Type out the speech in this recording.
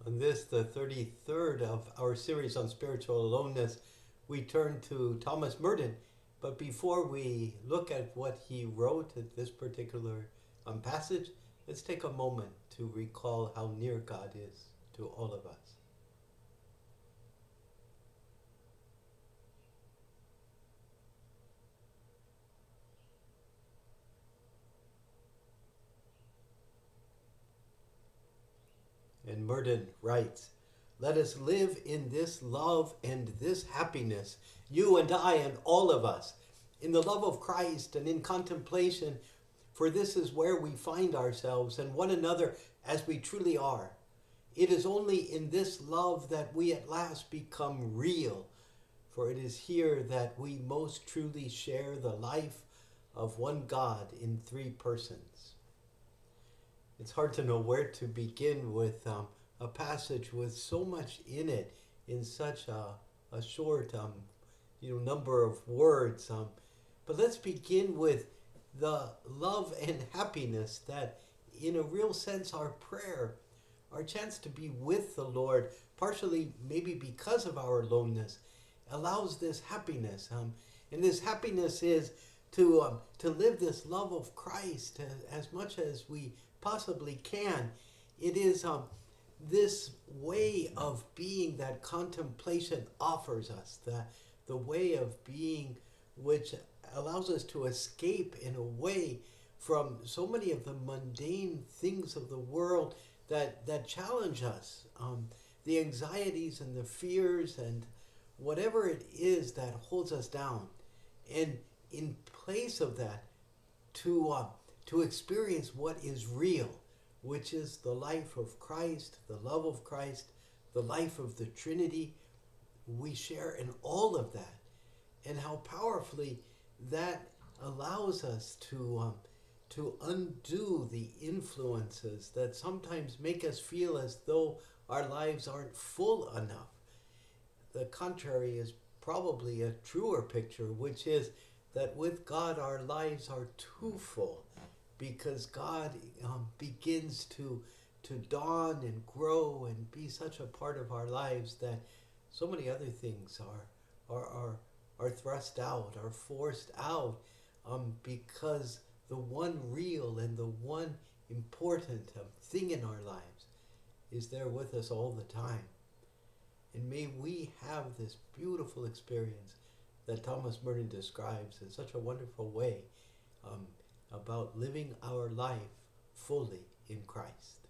On this, the 33rd of our series on spiritual aloneness, we turn to Thomas Merton. But before we look at what he wrote at this particular passage, let's take a moment to recall how near God is to all of us. And Merton writes, "Let us live in this love and this happiness, you and I and all of us, in the love of Christ and in contemplation, for this is where we find ourselves and one another as we truly are. It is only in this love that we at last become real, for it is here that we most truly share the life of one God in three persons." It's hard to know where to begin with a passage with so much in it in such a short number of words. But let's begin with the love and happiness that, in a real sense, our prayer, our chance to be with the Lord, partially maybe because of our aloneness, allows this happiness. And this happiness is to live this love of Christ as much as we possibly can. It is this way of being that contemplation offers us, the way of being which allows us to escape in a way from so many of the mundane things of the world that challenge us, the anxieties and the fears and whatever it is that holds us down. And in place of that, to experience what is real, which is the life of Christ, the love of Christ, the life of the Trinity. We share in all of that, and how powerfully that allows us to undo the influences that sometimes make us feel as though our lives aren't full enough. The contrary is probably a truer picture, which is that with God our lives are too full, because God begins to dawn and grow and be such a part of our lives that so many other things are thrust out, are forced out, because the one real and the one important thing in our lives is there with us all the time. And may we have this beautiful experience that Thomas Merton describes in such a wonderful way, about living our life fully in Christ.